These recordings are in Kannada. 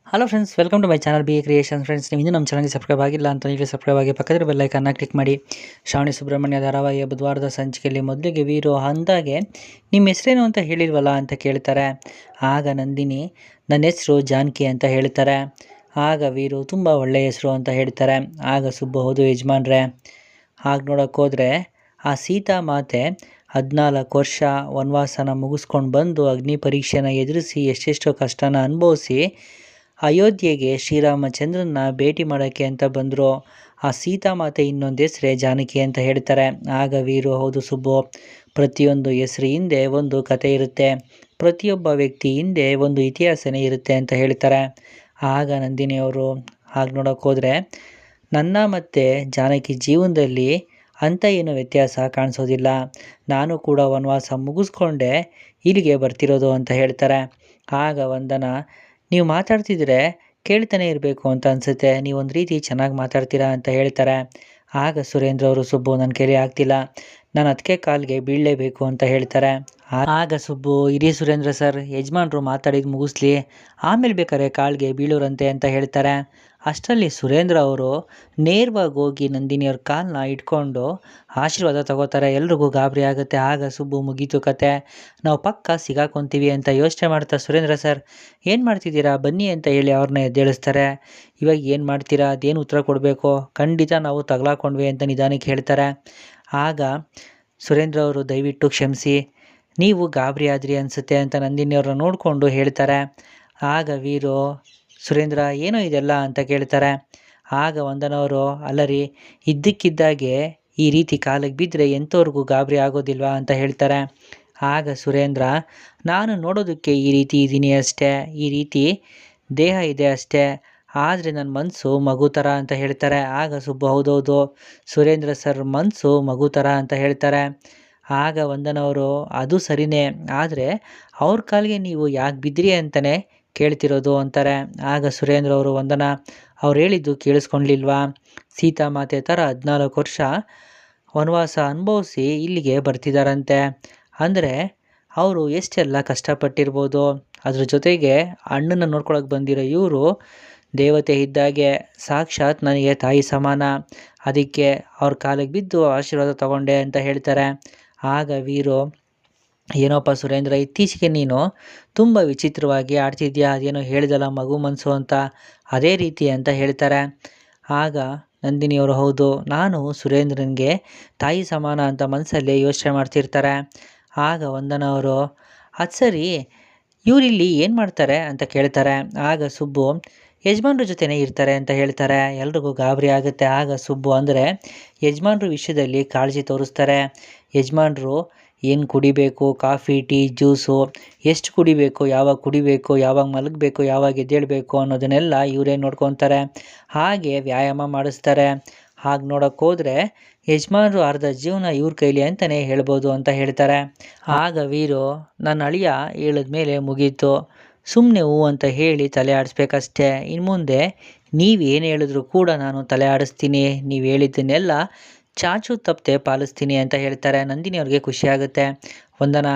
Hello friends, welcome to my channel B A creation. Friends, ನೀವು ಇನ್ನೂ ನಮ್ಮ ಚಾನಲ್ಗೆ ಸಬ್ಸ್ಕ್ರೈಬ್ ಆಗಿಲ್ಲ ಅಂತ ನೀವೇ ಸಬ್ಸ್ಕ್ರೈಬ್ ಆಗಿ ಪಕ್ಕದ ಬೆಲ್ ಐಕಾನ್ನ ಕ್ಲಿಕ್ ಮಾಡಿ. ಶ್ರಾವಣಿ ಸುಬ್ರಹ್ಮಣ್ಯ ಧಾರಾವಾಹಿಯ ಬುಧವಾರದ ಸಂಚಿಕೆಯಲ್ಲಿ ಮೊದಲಿಗೆ ವೀರು ಅಂದಾಗೆ ನಿಮ್ಮ ಹೆಸರೇನು ಅಂತ ಹೇಳಿಲ್ವಲ್ಲ ಅಂತ ಕೇಳ್ತಾರೆ. ಆಗ ನಂದಿನಿ ನನ್ನ ಹೆಸರು ಜಾನಕಿ ಅಂತ ಹೇಳ್ತಾರೆ. ಆಗ ವೀರು ತುಂಬ ಒಳ್ಳೆಯ ಹೆಸರು ಅಂತ ಹೇಳ್ತಾರೆ. ಆಗ ಸುಬ್ಬು, ಹೌದು ಯಜಮಾನ್ರೆ, ಆಗ ನೋಡೋಕೆ ಹೋದರೆ ಆ ಸೀತಾ ಮಾತೆ 14 ವರ್ಷ ವನವಾಸನ ಮುಗಿಸ್ಕೊಂಡು ಬಂದು ಅಗ್ನಿ ಪರೀಕ್ಷೆನ ಎದುರಿಸಿ ಎಷ್ಟೆಷ್ಟೋ ಕಷ್ಟನ ಅನುಭವಿಸಿ ಅಯೋಧ್ಯೆಗೆ ಶ್ರೀರಾಮಚಂದ್ರನ ಭೇಟಿ ಮಾಡೋಕ್ಕೆ ಅಂತ ಬಂದರು. ಆ ಸೀತಾಮಾತೆ ಇನ್ನೊಂದು ಹೆಸರೇ ಜಾನಕಿ ಅಂತ ಹೇಳ್ತಾರೆ. ಆಗ ವೀರು, ಹೌದು ಸುಬ್ಬು, ಪ್ರತಿಯೊಂದು ಹೆಸರು ಹಿಂದೆ ಒಂದು ಕತೆ ಇರುತ್ತೆ, ಪ್ರತಿಯೊಬ್ಬ ವ್ಯಕ್ತಿ ಹಿಂದೆ ಒಂದು ಇತಿಹಾಸನೇ ಇರುತ್ತೆ ಅಂತ ಹೇಳ್ತಾರೆ. ಆಗ ನಂದಿನಿಯವರು, ಹಾಗೆ ನೋಡೋಕೆ ಹೋದರೆ ನನ್ನ ಮತ್ತು ಜಾನಕಿ ಜೀವನದಲ್ಲಿ ಅಂಥ ಏನು ವ್ಯತ್ಯಾಸ ಕಾಣಿಸೋದಿಲ್ಲ, ನಾನು ಕೂಡ ವನವಾಸ ಮುಗಿಸ್ಕೊಂಡೆ ಇಲ್ಲಿಗೆ ಬರ್ತಿರೋದು ಅಂತ ಹೇಳ್ತಾರೆ. ಆಗ ವಂದನ, ನೀವು ಮಾತಾಡ್ತಿದ್ರೆ ಕೇಳ್ತಾನೆ ಇರಬೇಕು ಅಂತ ಅನಿಸುತ್ತೆ, ನೀವೊಂದು ರೀತಿ ಚೆನ್ನಾಗಿ ಮಾತಾಡ್ತೀರಾ ಅಂತ ಹೇಳ್ತಾರೆ. ಆಗ ಸುರೇಂದ್ರ ಅವರು, ಸುಬ್ಬು, ನನ್ನ ಕೈಲಿ ಆಗ್ತಿಲ್ಲ, ನಾನು ಅದಕ್ಕೆ ಕಾಲಿಗೆ ಬೀಳಲೇಬೇಕು ಅಂತ ಹೇಳ್ತಾರೆ. ಆಗ ಸುಬ್ಬು, ಇರಿ ಸುರೇಂದ್ರ ಸರ್, ಯಜಮಾನ್ರು ಮಾತಾಡಿದ್ದು ಮುಗಿಸ್ಲಿ, ಆಮೇಲೆ ಬೇಕಾದ್ರೆ ಕಾಲಿಗೆ ಬೀಳೋರಂತೆ ಅಂತ ಹೇಳ್ತಾರೆ. ಅಷ್ಟರಲ್ಲಿ ಸುರೇಂದ್ರ ಅವರು ನೇರವಾಗಿ ಹೋಗಿ ನಂದಿನಿಯವ್ರ ಕಾಲನ್ನ ಇಟ್ಕೊಂಡು ಆಶೀರ್ವಾದ ತಗೋತಾರೆ. ಎಲ್ರಿಗೂ ಗಾಬರಿ ಆಗುತ್ತೆ. ಆಗ ಸುಬ್ಬು, ಮುಗೀತು ಕತೆ, ನಾವು ಪಕ್ಕ ಸಿಗಾಕೊಂತೀವಿ ಅಂತ ಯೋಚನೆ ಮಾಡ್ತಾ, ಸುರೇಂದ್ರ ಸರ್ ಏನು ಮಾಡ್ತಿದ್ದೀರಾ, ಬನ್ನಿ ಅಂತ ಹೇಳಿ ಅವ್ರನ್ನ ಎದ್ದೇಳಿಸ್ತಾರೆ. ಇವಾಗ ಏನು ಮಾಡ್ತೀರಾ, ಅದೇನು ಉತ್ತರ ಕೊಡಬೇಕು, ಖಂಡಿತ ನಾವು ತಗಲಾಕೊಂಡ್ವಿ ಅಂತ ನಿಧಾನಕ್ಕೆ ಹೇಳ್ತಾರೆ. ಆಗ ಸುರೇಂದ್ರ ಅವರು, ದಯವಿಟ್ಟು ಕ್ಷಮಿಸಿ, ನೀವು ಗಾಬರಿ ಆದ್ರಿ ಅನಿಸುತ್ತೆ ಅಂತ ನಂದಿನಿಯವ್ರನ್ನ ನೋಡಿಕೊಂಡು ಹೇಳ್ತಾರೆ. ಆಗ ವೀರು, ಸುರೇಂದ್ರ ಏನೋ ಇದೆಲ್ಲ ಅಂತ ಕೇಳ್ತಾರೆ. ಆಗ ವಂದನವರು, ಅಲ್ಲರಿ, ಇದ್ದಕ್ಕಿದ್ದಾಗೆ ಈ ರೀತಿ ಕಾಲಿಗೆ ಬಿದ್ದರೆ ಎಂಥವ್ರಿಗೂ ಗಾಬರಿ ಆಗೋದಿಲ್ವಾ ಅಂತ ಹೇಳ್ತಾರೆ. ಆಗ ಸುರೇಂದ್ರ, ನಾನು ನೋಡೋದಕ್ಕೆ ಈ ರೀತಿ ಇದ್ದೀನಿ ಅಷ್ಟೇ, ಈ ರೀತಿ ದೇಹ ಇದೆ ಅಷ್ಟೇ, ಆದರೆ ನನ್ನ ಮನಸ್ಸು ಮಗು ಥರ ಅಂತ ಹೇಳ್ತಾರೆ. ಆಗ ಸುಬ್ಬು, ಹೌದೌದು ಸುರೇಂದ್ರ ಸರ್ ಮನಸ್ಸು ಮಗು ಥರ ಅಂತ ಹೇಳ್ತಾರೆ. ಆಗ ವಂದನವರು, ಅದು ಸರಿನೇ, ಆದರೆ ಅವ್ರ ಕಾಲಿಗೆ ನೀವು ಯಾಕೆ ಬಿದ್ದಿರಿ ಅಂತಲೇ ಕೇಳ್ತಿರೋದು ಅಂತಾರೆ. ಆಗ ಸುರೇಂದ್ರ ಅವರು, ವಂದನ, ಅವ್ರು ಹೇಳಿದ್ದು ಕೇಳಿಸ್ಕೊಳ್ಲಿಲ್ವಾ, ಸೀತಾಮಾತೆ ಥರ 14 ವರ್ಷ ವನವಾಸ ಅನುಭವಿಸಿ ಇಲ್ಲಿಗೆ ಬರ್ತಿದ್ದಾರಂತೆ, ಅಂದರೆ ಅವರು ಎಷ್ಟೆಲ್ಲ ಕಷ್ಟಪಟ್ಟಿರ್ಬೋದು, ಅದ್ರ ಜೊತೆಗೆ ಅಣ್ಣನ ನೋಡ್ಕೊಳಕ್ಕೆ ಬಂದಿರೋ ಇವರು ದೇವತೆ ಇದ್ದಾಗೆ, ಸಾಕ್ಷಾತ್ ನನಗೆ ತಾಯಿ ಸಮಾನ, ಅದಕ್ಕೆ ಅವ್ರ ಕಾಲಿಗೆ ಬಿದ್ದು ಆಶೀರ್ವಾದ ತಗೊಂಡೆ ಅಂತ ಹೇಳ್ತಾರೆ. ಆಗ ವೀರು, ಏನೋಪ್ಪ ಸುರೇಂದ್ರ, ಇತ್ತೀಚೆಗೆ ನೀನು ತುಂಬ ವಿಚಿತ್ರವಾಗಿ ಆಡ್ತಿದ್ಯಾ, ಅದೇನೋ ಹೇಳ್ದಲ್ಲ ಮಗು ಮನಸ್ಸು ಅಂತ, ಅದೇ ರೀತಿ ಅಂತ ಹೇಳ್ತಾರೆ. ಆಗ ನಂದಿನಿಯವರು, ಹೌದು, ನಾನು ಸುರೇಂದ್ರನಿಗೆ ತಾಯಿ ಸಮಾನ ಅಂತ ಮನಸ್ಸಲ್ಲಿ ಯೋಚನೆ ಮಾಡ್ತಿರ್ತಾರೆ. ಆಗ ವಂದನವರು, ಅದು ಸರಿ, ಇವರಿಲ್ಲಿ ಏನು ಮಾಡ್ತಾರೆ ಅಂತ ಕೇಳ್ತಾರೆ. ಆಗ ಸುಬ್ಬು, ಯಜಮಾನ್ರ ಜೊತೆನೇ ಇರ್ತಾರೆ ಅಂತ ಹೇಳ್ತಾರೆ. ಎಲ್ರಿಗೂ ಗಾಬರಿ ಆಗುತ್ತೆ. ಆಗ ಸುಬ್ಬು, ಅಂದರೆ ಯಜಮಾನ್ರ ವಿಷಯದಲ್ಲಿ ಕಾಳಜಿ ತೋರಿಸ್ತಾರೆ, ಯಜಮಾನ್ರು ಏನು ಕುಡಿಬೇಕು, ಕಾಫಿ, ಟೀ, ಜ್ಯೂಸು ಎಷ್ಟು ಕುಡಿಬೇಕು, ಯಾವಾಗ ಮಲಗಬೇಕು, ಯಾವಾಗ ಎದ್ದೇಳಬೇಕು ಅನ್ನೋದನ್ನೆಲ್ಲ ಇವರೇ ನೋಡ್ಕೊತಾರೆ. ಹಾಗೆ ವ್ಯಾಯಾಮ ಮಾಡಿಸ್ತಾರೆ. ಹಾಗೆ ನೋಡೋಕೆ ಹೋದರೆ ಯಜಮಾನ್ರು ಅರ್ಧ ಜೀವನ ಇವ್ರ ಕೈಲಿ ಅಂತಲೇ ಹೇಳ್ಬೋದು ಅಂತ ಹೇಳ್ತಾರೆ. ಆಗ ವೀರು, ನನ್ನ ಅಳಿಯ ಹೇಳಿದ್ಮೇಲೆ ಮುಗೀತು, ಸುಮ್ಮನೆ ಹೂ ಅಂತ ಹೇಳಿ ತಲೆ ಆಡಿಸ್ಬೇಕಷ್ಟೇ, ಇನ್ನು ಮುಂದೆ ನೀವೇನು ಹೇಳಿದ್ರು ಕೂಡ ನಾನು ತಲೆ ಆಡಿಸ್ತೀನಿ, ನೀವು ಹೇಳಿದ್ದನ್ನೆಲ್ಲ ಚಾಚು ತಪ್ಪದೆ ಪಾಲಿಸ್ತೀನಿ ಅಂತ ಹೇಳ್ತಾರೆ. ನಂದಿನಿಯವ್ರಿಗೆ ಖುಷಿಯಾಗುತ್ತೆ. ವಂದನ,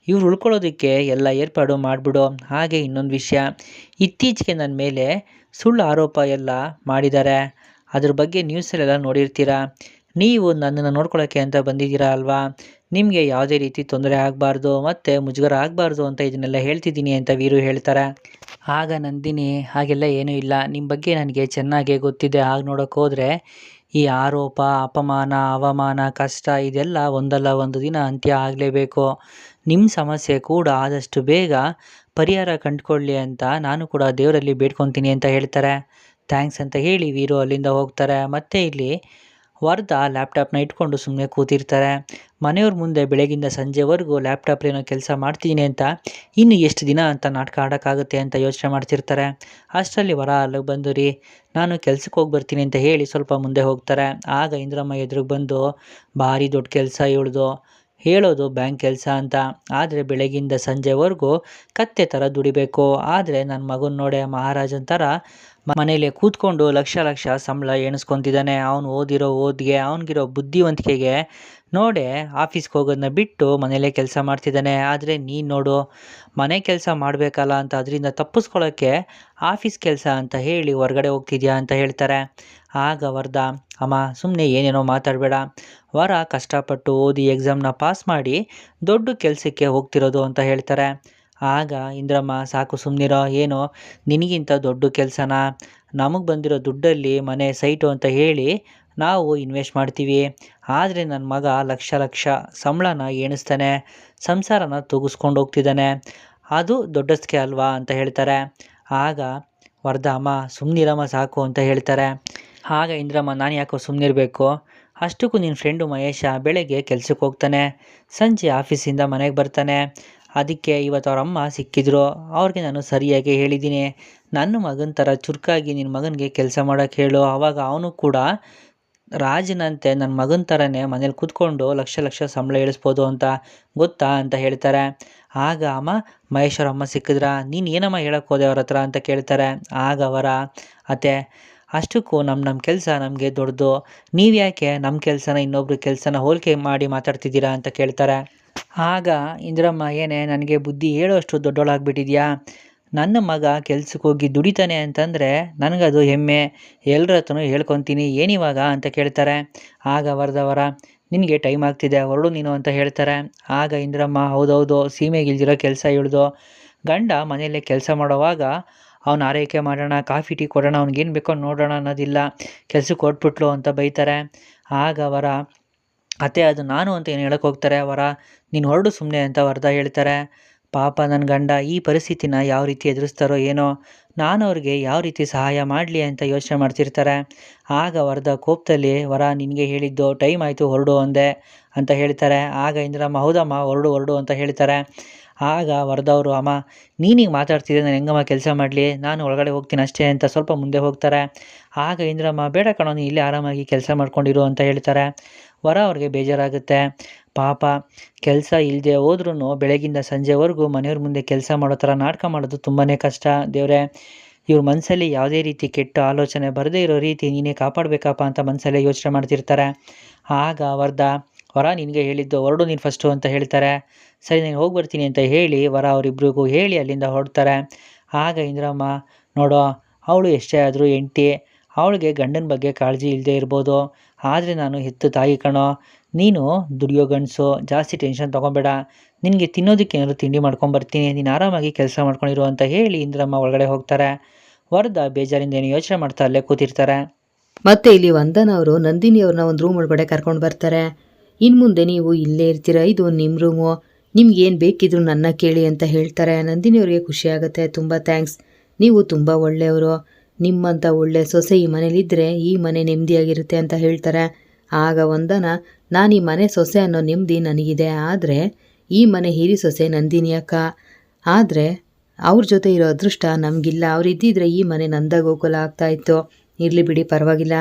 ಇವ್ರು ಉಳ್ಕೊಳ್ಳೋದಕ್ಕೆ ಎಲ್ಲ ಏರ್ಪಾಡು ಮಾಡಿಬಿಡು. ಹಾಗೆ ಇನ್ನೊಂದು ವಿಷಯ, ಇತ್ತೀಚೆಗೆ ನನ್ನ ಮೇಲೆ ಸುಳ್ಳು ಆರೋಪ ಎಲ್ಲ ಮಾಡಿದ್ದಾರೆ, ಅದ್ರ ಬಗ್ಗೆ ನ್ಯೂಸಲ್ಲೆಲ್ಲ ನೋಡಿರ್ತೀರ, ನೀವು ನನ್ನನ್ನು ನೋಡ್ಕೊಳ್ಳೋಕ್ಕೆ ಅಂತ ಬಂದಿದ್ದೀರಾ ಅಲ್ವಾ, ನಿಮಗೆ ಯಾವುದೇ ರೀತಿ ತೊಂದರೆ ಆಗಬಾರ್ದು ಮತ್ತು ಮುಜುಗರ ಆಗಬಾರ್ದು ಅಂತ ಇದನ್ನೆಲ್ಲ ಹೇಳ್ತಿದ್ದೀನಿ ಅಂತ ವೀರು ಹೇಳ್ತಾರೆ. ಆಗ ನಂದಿನಿ, ಹಾಗೆಲ್ಲ ಏನೂ ಇಲ್ಲ, ನಿಮ್ಮ ಬಗ್ಗೆ ನನಗೆ ಚೆನ್ನಾಗೇ ಗೊತ್ತಿದೆ, ಹಾಗೆ ನೋಡೋಕೆ ಹೋದರೆ ಈ ಆರೋಪ, ಅಪಮಾನ, ಅವಮಾನ, ಕಷ್ಟ ಇದೆಲ್ಲ ಒಂದಲ್ಲ ಒಂದು ದಿನ ಅಂತ್ಯ ಆಗಲೇಬೇಕು, ನಿಮ್ಮ ಸಮಸ್ಯೆ ಕೂಡ ಆದಷ್ಟು ಬೇಗ ಪರಿಹಾರ ಕಂಡುಕೊಳ್ಳಿ ಅಂತ ನಾನು ಕೂಡ ದೇವರಲ್ಲಿ ಬೇಡ್ಕೊತೀನಿ ಅಂತ ಹೇಳ್ತಾರೆ. ಥ್ಯಾಂಕ್ಸ್ ಅಂತ ಹೇಳಿ ವೀರು ಅಲ್ಲಿಂದ ಹೋಗ್ತಾರೆ. ಮತ್ತು ಇಲ್ಲಿ ವರ್ಧ ಲ್ಯಾಪ್ಟಾಪ್ನ ಇಟ್ಕೊಂಡು ಸುಮ್ಮನೆ ಕೂತಿರ್ತಾರೆ. ಮನೆಯವ್ರ ಮುಂದೆ ಬೆಳಗಿಂದ ಸಂಜೆವರೆಗೂ ಲ್ಯಾಪ್ಟಾಪ್ಲೇನೋ ಕೆಲಸ ಮಾಡ್ತಿದ್ದೀನಿ ಅಂತ ಇನ್ನು ಎಷ್ಟು ದಿನ ಅಂತ ನಾಟಕ ಆಡೋಕ್ಕಾಗುತ್ತೆ ಅಂತ ಯೋಚನೆ ಮಾಡ್ತಿರ್ತಾರೆ. ಅಷ್ಟರಲ್ಲಿ ವರ ಅಲ್ಲಿಗೆ ಬಂದು, ರೀ, ನಾನು ಕೆಲ್ಸಕ್ಕೆ ಹೋಗಿ ಬರ್ತೀನಿ ಅಂತ ಹೇಳಿ ಸ್ವಲ್ಪ ಮುಂದೆ ಹೋಗ್ತಾರೆ. ಆಗ ಇಂದ್ರಮ್ಮ ಎದುರಿಗೆ ಬಂದು, ಭಾರಿ ದೊಡ್ಡ ಕೆಲಸ ಇವಳ್ದು, ಹೇಳೋದು ಬ್ಯಾಂಕ್ ಕೆಲಸ ಅಂತ, ಆದರೆ ಬೆಳಗಿಂದ ಸಂಜೆವರೆಗೂ ಕತ್ತೆ ಥರ ದುಡಿಬೇಕು, ಆದರೆ ನನ್ನ ಮಗನ ನೋಡೆ ಮಹಾರಾಜನ ಥರ ಮನೇಲಿ ಕೂತ್ಕೊಂಡು ಲಕ್ಷ ಲಕ್ಷ ಸಂಬಳ ಎಣಿಸ್ಕೊತಿದ್ದಾನೆ, ಅವನು ಓದಿರೋ ಓದಿಗೆ, ಅವನಿಗಿರೋ ಬುದ್ಧಿವಂತಿಕೆಗೆ ನೋಡೆ ಆಫೀಸ್ಗೆ ಹೋಗೋದನ್ನ ಬಿಟ್ಟು ಮನೇಲೇ ಕೆಲಸ ಮಾಡ್ತಿದ್ದಾನೆ. ಆದರೆ ನೀನು ನೋಡು ಮನೆ ಕೆಲಸ ಮಾಡಬೇಕಲ್ಲ ಅಂತ ಅದರಿಂದ ತಪ್ಪಿಸ್ಕೊಳ್ಳೋಕ್ಕೆ ಆಫೀಸ್ ಕೆಲಸ ಅಂತ ಹೇಳಿ ಹೊರಗಡೆ ಹೋಗ್ತಿದ್ಯಾ ಅಂತ ಹೇಳ್ತಾರೆ. ಆಗ ವರದ, ಅಮ್ಮ ಸುಮ್ಮನೆ ಏನೇನೋ ಮಾತಾಡಬೇಡ, ವರ ಕಷ್ಟಪಟ್ಟು ಓದಿ ಎಕ್ಸಾಮ್ನ ಪಾಸ್ ಮಾಡಿ ದೊಡ್ಡ ಕೆಲಸಕ್ಕೆ ಹೋಗ್ತಿರೋದು ಅಂತ ಹೇಳ್ತಾರೆ. ಆಗ ಇಂದ್ರಮ್ಮ, ಸಾಕು ಸುಮ್ಮನಿರೋ, ಏನೋ ನಿನಗಿಂತ ದೊಡ್ಡ ಕೆಲಸನ, ನಮಗೆ ಬಂದಿರೋ ದುಡ್ಡಲ್ಲಿ ಮನೆ ಸೈಟು ಅಂತ ಹೇಳಿ ನಾವು ಇನ್ವೆಸ್ಟ್ ಮಾಡ್ತೀವಿ. ಆದರೆ ನನ್ನ ಮಗ ಲಕ್ಷ ಲಕ್ಷ ಸಂಬಳನ ಎಣಿಸ್ತಾನೆ, ಸಂಸಾರನ ತೂಗಿಸ್ಕೊಂಡು ಹೋಗ್ತಿದ್ದಾನೆ, ಅದು ದೊಡ್ಡಸ್ಕೆ ಅಲ್ವಾ ಅಂತ ಹೇಳ್ತಾರೆ. ಆಗ ವರದ, ಅಮ್ಮ ಸುಮ್ಮನಿರಮ್ಮ ಸಾಕು ಅಂತ ಹೇಳ್ತಾರೆ. ಆಗ ಇಂದ್ರಮ್ಮ, ನಾನು ಯಾಕೋ ಸುಮ್ಮನಿರಬೇಕು, ಅಷ್ಟಕ್ಕೂ ನಿನ್ನ ಫ್ರೆಂಡು ಮಹೇಶ ಬೆಳಗ್ಗೆ ಕೆಲ್ಸಕ್ಕೆ ಹೋಗ್ತಾನೆ, ಸಂಜೆ ಆಫೀಸಿಂದ ಮನೆಗೆ ಬರ್ತಾನೆ. ಅದಕ್ಕೆ ಇವತ್ತು ಅವ್ರ ಅಮ್ಮ ಸಿಕ್ಕಿದ್ರು, ಅವ್ರಿಗೆ ನಾನು ಸರಿಯಾಗಿ ಹೇಳಿದ್ದೀನಿ, ನನ್ನ ಮಗನ ಥರ ಚುರುಕಾಗಿ ನಿನ್ನ ಮಗನಿಗೆ ಕೆಲಸ ಮಾಡೋಕ್ಕೆ ಹೇಳು, ಆವಾಗ ಅವನು ಕೂಡ ರಾಜನಂತೆ ನನ್ನ ಮಗನ ಥರನೇ ಮನೇಲಿ ಕೂತ್ಕೊಂಡು ಲಕ್ಷ ಲಕ್ಷ ಸಂಬಳ ಇಳಿಸ್ಬೋದು ಅಂತ, ಗೊತ್ತಾ ಅಂತ ಹೇಳ್ತಾರೆ. ಆಗ ಅಮ್ಮ ಮಹೇಶ್ವರ ಅಮ್ಮ ಸಿಕ್ಕಿದ್ರ, ನೀನು ಏನಮ್ಮ ಹೇಳಕ್ಕೆ ಹೋದೆ ಅವ್ರ ಹತ್ರ ಅಂತ ಕೇಳ್ತಾರೆ. ಆಗ ಅವರ ಅತ್ತೆ, ಅಷ್ಟಕ್ಕೂ ನಮ್ಮ ಕೆಲಸ ನಮಗೆ ದೊಡ್ಡದು, ನೀವು ಯಾಕೆ ನಮ್ಮ ಕೆಲಸನ ಇನ್ನೊಬ್ರ ಕೆಲಸನ ಹೋಲಿಕೆ ಮಾಡಿ ಮಾತಾಡ್ತಿದ್ದೀರಾ ಅಂತ ಕೇಳ್ತಾರೆ. ಆಗ ಇಂದ್ರಮ್ಮ, ಏನೇ ನನಗೆ ಬುದ್ಧಿ ಹೇಳೋಷ್ಟು ದೊಡ್ಡೋಳಾಗ್ಬಿಟ್ಟಿದ್ಯಾ, ನನ್ನ ಮಗ ಕೆಲ್ಸಕ್ಕೆ ಹೋಗಿ ದುಡಿತಾನೆ ಅಂತಂದರೆ ನನಗದು ಹೆಮ್ಮೆ, ಎಲ್ಲರ ಹತ್ರನೂ ಹೇಳ್ಕೊತೀನಿ, ಏನಿವಾಗ ಅಂತ ಕೇಳ್ತಾರೆ. ಆಗ ವರದವರ, ನಿನಗೆ ಟೈಮ್ ಆಗ್ತಿದೆ ಹೊರಡು ನೀನು ಅಂತ ಹೇಳ್ತಾರೆ. ಆಗ ಇಂದ್ರಮ್ಮ, ಹೌದೌದು ಸೀಮೆಗಿಲ್ದಿರೋ ಕೆಲಸ ಇಳ್ದು, ಗಂಡ ಮನೆಯಲ್ಲೇ ಕೆಲಸ ಮಾಡೋವಾಗ ಅವ್ನು ಆರೈಕೆ ಮಾಡೋಣ, ಕಾಫಿ ಟೀ ಕೊಡೋಣ, ಅವ್ನಿಗೇನು ಬೇಕೋ ನೋಡೋಣ ಅನ್ನೋದಿಲ್ಲ, ಕೆಲ್ಸಕ್ಕೆ ಹೊಟ್ಬಿಟ್ಲು ಅಂತ ಬೈತಾರೆ. ಆಗ ವರ ಅತ್ತೆ, ಅದು ನಾನು ಅಂತ ಏನು ಹೇಳಕ್ಕೆ ಹೋಗ್ತಾರೆ. ವರ, ನೀನು ಹೊರಡು ಸುಮ್ಮನೆ ಅಂತ ವರದ ಹೇಳ್ತಾರೆ. ಪಾಪ ನನ್ನ ಗಂಡ ಈ ಪರಿಸ್ಥಿತಿನ ಯಾವ ರೀತಿ ಎದುರಿಸ್ತಾರೋ ಏನೋ, ನಾನು ಅವ್ರಿಗೆ ಯಾವ ರೀತಿ ಸಹಾಯ ಮಾಡಲಿ ಅಂತ ಯೋಚನೆ ಮಾಡ್ತಿರ್ತಾರೆ. ಆಗ ವರದ ಕೋಪದಲ್ಲಿ, ವರ ನಿನಗೆ ಹೇಳಿದ್ದು ಟೈಮ್ ಆಯಿತು ಹೊರಡು ಅಂದೆ ಅಂತ ಹೇಳ್ತಾರೆ. ಆಗ ಇಂದ್ರಮ್ಮ, ಹೌದಮ್ಮ ಹೊರಡು ಅಂತ ಹೇಳ್ತಾರೆ. ಆಗ ವರದವರು, ಅಮ್ಮ ನೀನೀಗ ಮಾತಾಡ್ತಿದ್ದೆ, ನಾನು ಹೆಂಗಮ್ಮ ಕೆಲಸ ಮಾಡಲಿ, ನಾನು ಒಳಗಡೆ ಹೋಗ್ತೀನಿ ಅಷ್ಟೇ ಅಂತ ಸ್ವಲ್ಪ ಮುಂದೆ ಹೋಗ್ತಾರೆ. ಆಗ ಇಂದ್ರಮ್ಮ, ಬೇಡ ಕಣೋ ನೀನು ಇಲ್ಲೇ ಆರಾಮಾಗಿ ಕೆಲಸ ಮಾಡ್ಕೊಂಡಿರು ಅಂತ ಹೇಳ್ತಾರೆ. ವರ ಅವ್ರಿಗೆ ಬೇಜಾರಾಗುತ್ತೆ. ಪಾಪ ಕೆಲಸ ಇಲ್ಲದೆ ಹೋದ್ರೂ ಬೆಳಗಿಂದ ಸಂಜೆವರೆಗೂ ಮನೆಯವ್ರ ಮುಂದೆ ಕೆಲಸ ಮಾಡೋ ಥರ ನಾಟಕ ಮಾಡೋದು ತುಂಬಾ ಕಷ್ಟ. ದೇವರೇ, ಇವ್ರ ಮನಸ್ಸಲ್ಲಿ ಯಾವುದೇ ರೀತಿ ಕೆಟ್ಟ ಆಲೋಚನೆ ಬರದೇ ಇರೋ ರೀತಿ ನೀನೇ ಕಾಪಾಡಬೇಕಪ್ಪ ಅಂತ ಮನಸ್ಸಲ್ಲೇ ಯೋಚನೆ ಮಾಡ್ತಿರ್ತಾರೆ. ಆಗ ವರ ನಿನಗೆ ಹೇಳಿದ್ದು ಹೊರಡು ನೀನು ಫಸ್ಟು ಅಂತ ಹೇಳ್ತಾರೆ. ಸರಿ ನಾನು ಹೋಗಿ ಬರ್ತೀನಿ ಅಂತ ಹೇಳಿ ವರ ಅವರಿಬ್ರಿಗೂ ಹೇಳಿ ಅಲ್ಲಿಂದ ಹೊರಡ್ತಾರೆ. ಆಗ ಇಂದ್ರಮ್ಮ, ನೋಡೋ ಅವಳು ಎಷ್ಟೇ ಆದರೂ ಹೆಂಡ್ತಿ, ಅವಳಿಗೆ ಗಂಡನ ಬಗ್ಗೆ ಕಾಳಜಿ ಇಲ್ಲದೆ ಇರ್ಬೋದು, ಆದರೆ ನಾನು ಹೆತ್ತು ತಾಯಿ ಕಣೋ, ನೀನು ದುಡಿಯೋ ಗಂಡಸು, ಜಾಸ್ತಿ ಟೆನ್ಷನ್ ತೊಗೊಬೇಡ, ನಿನಗೆ ತಿನ್ನೋದಕ್ಕೆ ಏನಾದ್ರು ತಿಂಡಿ ಮಾಡ್ಕೊಂಬರ್ತೀನಿ, ನೀನು ಆರಾಮಾಗಿ ಕೆಲಸ ಮಾಡ್ಕೊಂಡಿರು ಅಂತ ಹೇಳಿ ಇಂದ್ರಮ್ಮ ಒಳಗಡೆ ಹೋಗ್ತಾರೆ. ವರದ ಬೇಜಾರಿಂದ ಏನು ಯೋಚನೆ ಮಾಡ್ತಾ ಅಲ್ಲೇ ಕೂತಿರ್ತಾರೆ. ಮತ್ತೆ ಇಲ್ಲಿ ವಂದನ ಅವರು ನಂದಿನಿಯವ್ರನ್ನ ಒಂದು ರೂಮ್ ಒಳಗಡೆ ಕರ್ಕೊಂಡು ಬರ್ತಾರೆ. ಇನ್ನು ಮುಂದೆ ನೀವು ಇಲ್ಲೇ ಇರ್ತೀರ, ಇದು ನಿಮ್ಮ ರೂಮು, ನಿಮ್ಗೆ ಏನು ಬೇಕಿದ್ರು ನನ್ನ ಕೇಳಿ ಅಂತ ಹೇಳ್ತಾರೆ. ನಂದಿನಿಯವ್ರಿಗೆ ಖುಷಿ ಆಗುತ್ತೆ. ತುಂಬ ಥ್ಯಾಂಕ್ಸ್, ನೀವು ತುಂಬ ಒಳ್ಳೆಯವರು, ನಿಮ್ಮಂಥ ಒಳ್ಳೆ ಸೊಸೆ ಈ ಮನೇಲಿದ್ದರೆ ಈ ಮನೆ ನೆಮ್ಮದಿಯಾಗಿರುತ್ತೆ ಅಂತ ಹೇಳ್ತಾರೆ. ಆಗ ವಂದನ, ನಾನು ಈ ಮನೆ ಸೊಸೆ ಅನ್ನೋ ನೆಮ್ಮದಿ ನನಗಿದೆ, ಆದರೆ ಈ ಮನೆ ಹಿರಿ ಸೊಸೆ ನಂದಿನಿ ಅಕ್ಕ, ಆದರೆ ಅವ್ರ ಜೊತೆ ಇರೋ ಅದೃಷ್ಟ ನಮಗಿಲ್ಲ, ಅವರಿದ್ದಿದ್ರೆ ಈ ಮನೆ ನಂದ ಗೋಕುಲ ಆಗ್ತಾಯಿತ್ತು. ಇರಲಿ ಬಿಡಿ ಪರವಾಗಿಲ್ಲ,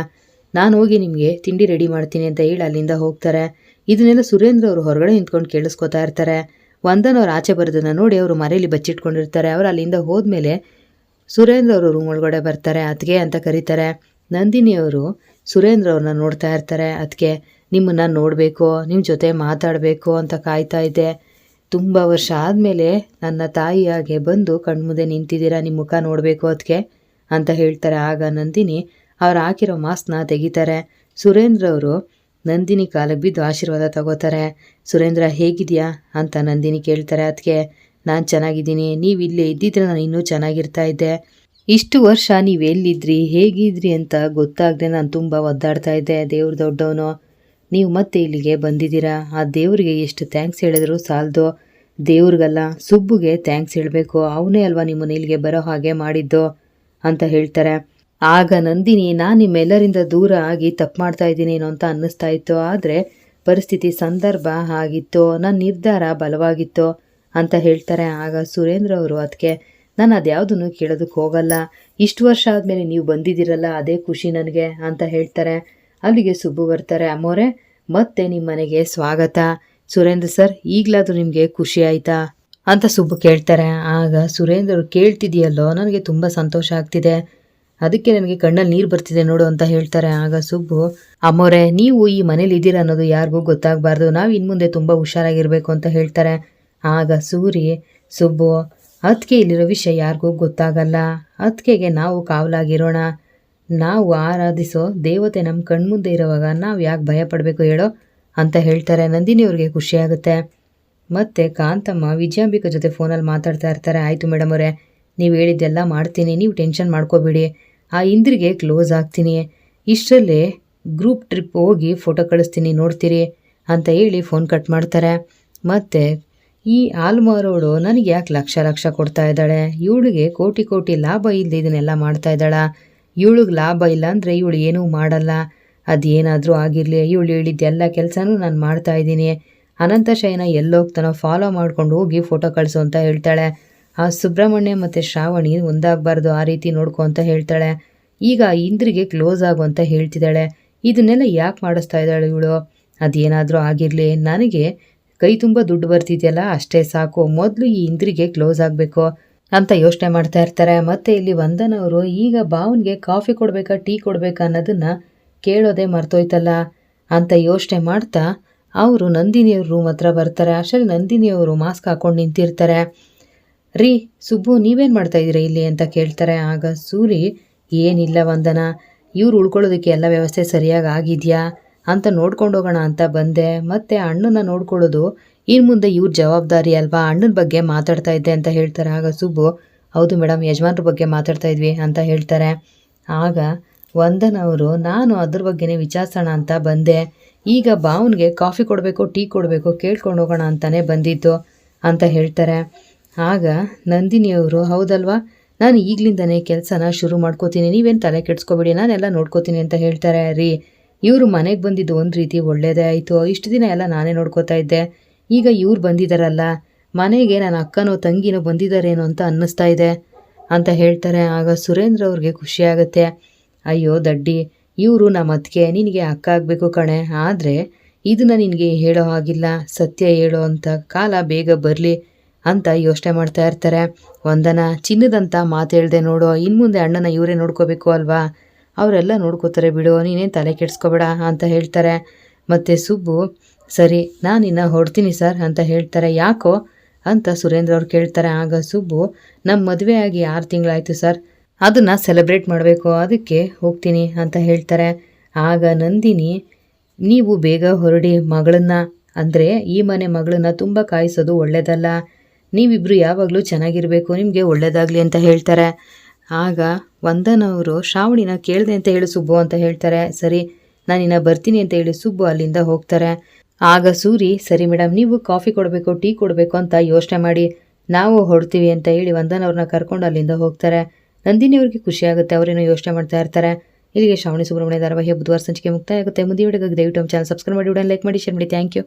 ನಾನು ಹೋಗಿ ನಿಮಗೆ ತಿಂಡಿ ರೆಡಿ ಮಾಡ್ತೀನಿ ಅಂತ ಹೇಳಿ ಅಲ್ಲಿಂದ ಹೋಗ್ತಾರೆ. ಇದನ್ನೆಲ್ಲ ಸುರೇಂದ್ರ ಅವರು ಹೊರಗಡೆ ನಿಂತ್ಕೊಂಡು ಕೇಳಿಸ್ಕೊತಾ ಇರ್ತಾರೆ. ವಂದನವ್ರು ಆಚೆ ಬರೋದನ್ನು ನೋಡಿ ಅವರು ಮರೇಲಿ ಬಚ್ಚಿಟ್ಕೊಂಡಿರ್ತಾರೆ. ಅವರು ಅಲ್ಲಿಂದ ಹೋದ್ಮೇಲೆ ಸುರೇಂದ್ರ ಅವರು ರೂಮ್ ಒಳಗಡೆ ಬರ್ತಾರೆ. ಅತ್ತಿಗೆ ಅಂತ ಕರೀತಾರೆ. ನಂದಿನಿಯವರು ಸುರೇಂದ್ರ ಅವ್ರನ್ನ ನೋಡ್ತಾ ಇರ್ತಾರೆ. ಅದಕ್ಕೆ ನಿಮ್ಮನ್ನು ನೋಡಬೇಕು, ನಿಮ್ಮ ಜೊತೆ ಮಾತಾಡಬೇಕು ಅಂತ ಕಾಯ್ತಾ ಇದ್ದೆ, ತುಂಬ ವರ್ಷ ಆದಮೇಲೆ ನನ್ನ ತಾಯಿಯಾಗೆ ಬಂದು ಕಣ್ಮುಂದೆ ನಿಂತಿದ್ದೀರಾ, ನಿಮ್ಮ ಮುಖ ನೋಡಬೇಕು ಅದಕ್ಕೆ ಅಂತ ಹೇಳ್ತಾರೆ. ಆಗ ನಂದಿನಿ ಅವ್ರು ಹಾಕಿರೋ ಮಾಸ್ಕ್ನ ತೆಗಿತಾರೆ. ಸುರೇಂದ್ರ ಅವರು ನಂದಿನಿ ಕಾಲಿಗೆ ಬಿದ್ದು ಆಶೀರ್ವಾದ ತಗೋತಾರೆ. ಸುರೇಂದ್ರ ಹೇಗಿದೆಯಾ ಅಂತ ನಂದಿನಿ ಕೇಳ್ತಾರೆ. ಅದಕ್ಕೆ ನಾನು ಚೆನ್ನಾಗಿದ್ದೀನಿ, ನೀವು ಇಲ್ಲೇ ಇದ್ದಿದ್ರೆ ನಾನು ಇನ್ನೂ ಚೆನ್ನಾಗಿರ್ತಾ ಇದ್ದೆ, ಇಷ್ಟು ವರ್ಷ ನೀವು ಎಲ್ಲಿದ್ರಿ ಹೇಗಿದ್ರಿ ಅಂತ ಗೊತ್ತಾಗದೆ ನಾನು ತುಂಬ ಒದ್ದಾಡ್ತಾ ಇದ್ದೆ, ದೇವ್ರು ದೊಡ್ಡವನು, ನೀವು ಮತ್ತೆ ಇಲ್ಲಿಗೆ ಬಂದಿದ್ದೀರಾ, ಆ ದೇವ್ರಿಗೆ ಎಷ್ಟು ಥ್ಯಾಂಕ್ಸ್ ಹೇಳಿದ್ರು ಸಾಲದು, ದೇವ್ರಿಗಲ್ಲ ಸುಬ್ಬುಗೆ ಥ್ಯಾಂಕ್ಸ್ ಹೇಳಬೇಕು, ಅವನೇ ಅಲ್ವಾ ನಿಮ್ಮನ್ನು ಇಲ್ಲಿಗೆ ಬರೋ ಹಾಗೆ ಮಾಡಿದ್ದು ಅಂತ ಹೇಳ್ತಾರೆ. ಆಗ ನಂದಿನಿ, ನಾನು ನಿಮ್ಮೆಲ್ಲರಿಂದ ದೂರ ಆಗಿ ತಪ್ಪು ಮಾಡ್ತಾ ಇದ್ದೀನಿ ಏನೋ ಅಂತ ಅನ್ನಿಸ್ತಾ ಇತ್ತು, ಆದರೆ ಪರಿಸ್ಥಿತಿ ಸಂದರ್ಭ ಆಗಿತ್ತು, ನನ್ನ ನಿರ್ಧಾರ ಬಲವಾಗಿತ್ತು ಅಂತ ಹೇಳ್ತಾರೆ. ಆಗ ಸುರೇಂದ್ರ ಅವರು, ಅದಕ್ಕೆ ನಾನು ಅದ್ಯಾವುದನ್ನು ಕೇಳೋದಕ್ಕೆ ಹೋಗಲ್ಲ, ಇಷ್ಟು ವರ್ಷ ಆದಮೇಲೆ ನೀವು ಬಂದಿದ್ದೀರಲ್ಲ ಅದೇ ಖುಷಿ ನನಗೆ ಅಂತ ಹೇಳ್ತಾರೆ. ಅಲ್ಲಿಗೆ ಸುಬ್ಬು ಬರ್ತಾರೆ. ಅಮ್ಮೋರೆ, ಮತ್ತೆ ನಿಮ್ಮ ಮನೆಗೆ ಸ್ವಾಗತ. ಸುರೇಂದ್ರ ಸರ್, ಈಗಲಾದರೂ ನಿಮಗೆ ಖುಷಿ ಆಯಿತಾ ಅಂತ ಸುಬ್ಬು ಕೇಳ್ತಾರೆ. ಆಗ ಸುರೇಂದ್ರ, ಕೇಳ್ತಿದೆಯಲ್ಲೋ, ನನಗೆ ತುಂಬ ಸಂತೋಷ ಆಗ್ತಿದೆ, ಅದಕ್ಕೆ ನನಗೆ ಕಣ್ಣಲ್ಲಿ ನೀರು ಬರ್ತಿದೆ ನೋಡು ಅಂತ ಹೇಳ್ತಾರೆ. ಆಗ ಸುಬ್ಬು, ಅಮ್ಮೋರೆ ನೀವು ಈ ಮನೇಲಿ ಇದ್ದೀರಾ ಅನ್ನೋದು ಯಾರಿಗೂ ಗೊತ್ತಾಗಬಾರ್ದು, ನಾವು ಇನ್ಮುಂದೆ ತುಂಬ ಹುಷಾರಾಗಿರ್ಬೇಕು ಅಂತ ಹೇಳ್ತಾರೆ. ಆಗ ಸೂರಿ, ಸುಬ್ಬು ಅದಕ್ಕೆ ಇಲ್ಲಿರೋ ವಿಷಯ ಯಾರಿಗೂ ಗೊತ್ತಾಗಲ್ಲ, ಅದಕ್ಕೆಗೆ ನಾವು ಕಾವಲಾಗಿರೋಣ, ನಾವು ಆರಾಧಿಸೋ ದೇವತೆ ನಮ್ಮ ಕಣ್ಮುಂದೆ ಇರೋವಾಗ ನಾವು ಯಾಕೆ ಭಯ ಪಡಬೇಕು ಹೇಳೋ ಅಂತ ಹೇಳ್ತಾರೆ. ನಂದಿನಿ ಅವ್ರಿಗೆ ಖುಷಿಯಾಗುತ್ತೆ. ಮತ್ತು ಕಾಂತಮ್ಮ ವಿಜಯಾಂಬಿಕಾ ಜೊತೆ ಫೋನಲ್ಲಿ ಮಾತಾಡ್ತಾ ಇರ್ತಾರೆ. ಆಯಿತು ಮೇಡಮ್ ಅವರೇ, ನೀವು ಹೇಳಿದ್ದೆಲ್ಲ ಮಾಡ್ತೀನಿ, ನೀವು ಟೆನ್ಷನ್ ಮಾಡ್ಕೋಬೇಡಿ, ಆ ಇಂದ್ರಿಗೆ ಕ್ಲೋಸ್ ಆಗ್ತೀನಿ, ಇಷ್ಟರಲ್ಲೇ ಗ್ರೂಪ್ ಟ್ರಿಪ್ ಹೋಗಿ ಫೋಟೋ ಕಳಿಸ್ತೀನಿ ನೋಡ್ತೀರಿ ಅಂತ ಹೇಳಿ ಫೋನ್ ಕಟ್ ಮಾಡ್ತಾರೆ. ಮತ್ತು ಈ ಆಲ್ಮಾರೋಡು ನನಗೆ ಯಾಕೆ ಲಕ್ಷ ಲಕ್ಷ ಕೊಡ್ತಾ ಇದ್ದಾಳೆ, ಇವಳಿಗೆ ಕೋಟಿ ಕೋಟಿ ಲಾಭ ಇಲ್ಲದೆ ಇದನ್ನೆಲ್ಲ ಮಾಡ್ತಾ ಇದ್ದಾಳ, ಇವಳಿಗೆ ಲಾಭ ಇಲ್ಲ ಅಂದರೆ ಇವಳು ಏನೂ ಮಾಡಲ್ಲ, ಅದೇನಾದರೂ ಆಗಿರಲಿ, ಇವಳು ಹೇಳಿದ್ದೆಲ್ಲ ಕೆಲಸನೂ ನಾನು ಮಾಡ್ತಾ ಇದ್ದೀನಿ, ಅನಂತ ಶಯನ ಎಲ್ಲೋಗ್ತಾನೋ ಫಾಲೋ ಮಾಡ್ಕೊಂಡು ಹೋಗಿ ಫೋಟೋ ಕಳಿಸು ಅಂತ ಹೇಳ್ತಾಳೆ. ಆ ಸುಬ್ರಹ್ಮಣ್ಯ ಮತ್ತು ಶ್ರಾವಣಿ ಒಂದಾಗಬಾರ್ದು, ಆ ರೀತಿ ನೋಡ್ಕೊ ಅಂತ ಹೇಳ್ತಾಳೆ. ಈಗ ಇಂದ್ರಿಗೆ ಕ್ಲೋಸ್ ಆಗು ಅಂತ ಹೇಳ್ತಿದ್ದಾಳೆ. ಇದನ್ನೆಲ್ಲ ಯಾಕೆ ಮಾಡಿಸ್ತಾ ಇದ್ದಾಳೆ ಇವಳು, ಅದೇನಾದರೂ ಆಗಿರಲಿ, ನನಗೆ ಕೈ ತುಂಬ ದುಡ್ಡು ಬರ್ತಿದೆಯಲ್ಲ ಅಷ್ಟೇ ಸಾಕು, ಮೊದಲು ಈ ಇಂದ್ರಿಗೆ ಕ್ಲೋಸ್ ಆಗಬೇಕು ಅಂತ ಯೋಚನೆ ಮಾಡ್ತಾ ಇರ್ತಾರೆ. ಮತ್ತು ಇಲ್ಲಿ ವಂದನವರು ಈಗ ಭಾವನ್ಗೆ ಕಾಫಿ ಕೊಡಬೇಕಾ ಟೀ ಕೊಡಬೇಕಾ ಅನ್ನೋದನ್ನು ಕೇಳೋದೇ ಮರ್ತೋಯ್ತಲ್ಲ ಅಂತ ಯೋಚನೆ ಮಾಡ್ತಾ ಅವರು ನಂದಿನಿಯವ್ರ ರೂಮ್ ಹತ್ರ ಬರ್ತಾರೆ. ಅಷ್ಟರಲ್ಲಿ ನಂದಿನಿಯವರು ಮಾಸ್ಕ್ ಹಾಕ್ಕೊಂಡು ನಿಂತಿರ್ತಾರೆ. ರೀ ಸುಬ್ಬು, ನೀವೇನು ಮಾಡ್ತಾಯಿದ್ದೀರಾ ಇಲ್ಲಿ ಅಂತ ಕೇಳ್ತಾರೆ. ಆಗ ಸೂರಿ, ಏನಿಲ್ಲ ವಂದನ, ಇವ್ರು ಉಳ್ಕೊಳ್ಳೋದಕ್ಕೆ ಎಲ್ಲ ವ್ಯವಸ್ಥೆ ಸರಿಯಾಗಿ ಆಗಿದೆಯಾ ಅಂತ ನೋಡ್ಕೊಂಡು ಹೋಗೋಣ ಅಂತ ಬಂದೆ, ಮತ್ತು ಅಣ್ಣನ ನೋಡ್ಕೊಳ್ಳೋದು ಇನ್ನು ಮುಂದೆ ಇವ್ರ ಜವಾಬ್ದಾರಿ ಅಲ್ವಾ, ಅಣ್ಣನ ಬಗ್ಗೆ ಮಾತಾಡ್ತಾ ಇದ್ದೆ ಅಂತ ಹೇಳ್ತಾರೆ. ಆಗ ಸುಬ್ಬು, ಹೌದು ಮೇಡಮ್, ಯಜಮಾನ್ರ ಬಗ್ಗೆ ಮಾತಾಡ್ತಾ ಇದ್ವಿ ಅಂತ ಹೇಳ್ತಾರೆ. ಆಗ ವಂದನವರು, ನಾನು ಅದ್ರ ಬಗ್ಗೆನೇ ವಿಚಾರಿಸೋಣ ಅಂತ ಬಂದೆ, ಈಗ ಭಾವನ್ಗೆ ಕಾಫಿ ಕೊಡಬೇಕು ಟೀ ಕೊಡಬೇಕು ಕೇಳ್ಕೊಂಡು ಹೋಗೋಣ ಅಂತಲೇ ಬಂದಿದ್ದು ಅಂತ ಹೇಳ್ತಾರೆ. ಆಗ ನಂದಿನಿಯವರು, ಹೌದಲ್ವಾ, ನಾನು ಈಗಲಿಂದನೇ ಕೆಲಸನ ಶುರು ಮಾಡ್ಕೋತೀನಿ, ನೀವೇನು ತಲೆ ಕೆಡ್ಸ್ಕೊಬೇಡಿ, ನಾನೆಲ್ಲ ನೋಡ್ಕೋತೀನಿ ಅಂತ ಹೇಳ್ತಾರೆ. ರೀ, ಇವರು ಮನೆಗೆ ಬಂದಿದ್ದು ಒಂದು ರೀತಿ ಒಳ್ಳೆಯದೇ ಆಯಿತು, ಇಷ್ಟು ದಿನ ಎಲ್ಲ ನಾನೇ ನೋಡ್ಕೋತಾ ಇದ್ದೆ, ಈಗ ಇವ್ರು ಬಂದಿದ್ದಾರಲ್ಲ ಮನೆಗೆ, ನನ್ನ ಅಕ್ಕನೋ ತಂಗಿನೋ ಬಂದಿದ್ದಾರೇನೋ ಅಂತ ಅನ್ನಿಸ್ತಾ ಇದೆ ಅಂತ ಹೇಳ್ತಾರೆ. ಆಗ ಸುರೇಂದ್ರ ಅವ್ರಿಗೆ ಖುಷಿಯಾಗುತ್ತೆ. ಅಯ್ಯೋ ದಡ್ಡಿ, ಇವರು ನಮ್ಮ ಅತ್ತಿಗೆ, ನಿನಗೆ ಅಕ್ಕ ಆಗಬೇಕು ಕಣೆ, ಆದರೆ ಇದನ್ನು ನಿನಗೆ ಹೇಳೋ ಹಾಗಿಲ್ಲ, ಸತ್ಯ ಹೇಳೋ ಅಂತ ಕಾಲ ಬೇಗ ಬರಲಿ ಅಂತ ಯೋಚನೆ ಮಾಡ್ತಾ ಇರ್ತಾರೆ. ವಂದನ, ಚಿನ್ನದಂತ ಮಾತು ಹೇಳ್ದೆ ನೋಡು, ಇನ್ನು ಮುಂದೆ ಅಣ್ಣನ ಇವರೇ ನೋಡ್ಕೋಬೇಕು ಅಲ್ವಾ, ಅವರೆಲ್ಲ ನೋಡ್ಕೋತಾರೆ ಬಿಡು, ನೀನೇನು ತಲೆ ಕೆಡಿಸ್ಕೋಬೇಡ ಅಂತ ಹೇಳ್ತಾರೆ. ಮತ್ತು ಸುಬ್ಬು, ಸರಿ ನಾನಿನ್ನು ಹೊಡ್ತೀನಿ ಸರ್ ಅಂತ ಹೇಳ್ತಾರೆ. ಯಾಕೋ ಅಂತ ಸುರೇಂದ್ರ ಅವ್ರು ಕೇಳ್ತಾರೆ. ಆಗ ಸುಬ್ಬು, ನಮ್ಮ ಮದುವೆ ಆಗಿ 6 ತಿಂಗಳಾಯಿತು ಸರ್, ಅದನ್ನು ಸೆಲೆಬ್ರೇಟ್ ಮಾಡಬೇಕು, ಅದಕ್ಕೆ ಹೋಗ್ತೀನಿ ಅಂತ ಹೇಳ್ತಾರೆ. ಆಗ ನಂದಿನಿ, ನೀವು ಬೇಗ ಹೊರಡಿ, ಮಗಳನ್ನ ಅಂದರೆ ಈ ಮನೆ ಮಗಳನ್ನ ತುಂಬ ಕಾಯಿಸೋದು ಒಳ್ಳೆಯದಲ್ಲ, ನೀವಿಬ್ಬರು ಯಾವಾಗಲೂ ಚೆನ್ನಾಗಿರಬೇಕು, ನಿಮಗೆ ಒಳ್ಳೆಯದಾಗಲಿ ಅಂತ ಹೇಳ್ತಾರೆ. ಆಗ ವಂದನವರು, ಶ್ರಾವಣಿನ ಕೇಳಿದೆ ಅಂತ ಹೇಳಿ ಸುಬ್ಬು ಅಂತ ಹೇಳ್ತಾರೆ. ಸರಿ ನಾನಿನ್ನ ಬರ್ತೀನಿ ಅಂತ ಹೇಳಿ ಸುಬ್ಬು ಅಲ್ಲಿಂದ ಹೋಗ್ತಾರೆ. ಆಗ ಸೂರಿ, ಸರಿ ಮೇಡಮ್, ನೀವು ಕಾಫಿ ಕೊಡಬೇಕು ಟೀ ಕೊಡಬೇಕು ಅಂತ ಯೋಚನೆ ಮಾಡಿ, ನಾವು ಹೊರಡ್ತೀವಿ ಅಂತ ಹೇಳಿ ವಂದನವ್ರನ್ನ ಕರ್ಕೊಂಡು ಅಲ್ಲಿಂದ ಹೋಗ್ತಾರೆ. ನಂದಿನಿಯವ್ರಿಗೆ ಖುಷಿಯಾಗುತ್ತೆ, ಅವರೇನೋ ಯೋಚನೆ ಮಾಡ್ತಾ ಇರ್ತಾರೆ. ಇಲ್ಲಿಗೆ ಶ್ರಾವಣಿ ಸುಬ್ರಹ್ಮಣ್ಯ ಧಾರಾವಾಹಿಯ ಬುಧವಾರ ಸಂಚಿಕೆ ಮುಕ್ತಾಯ ಆಗುತ್ತೆ. ಮುಂದಿನ ವಿಡಿಯೋಗಾಗಿ ದಯವಿಟ್ಟು ನಮ್ಮ ಚಾನಲ್ ಸಬ್ಸ್ಕ್ರೈಬ್ ಮಾಡಿ, ಲೈಕ್ ಮಾಡಿ, ಶೇರ್ ಮಾಡಿ. Thank you.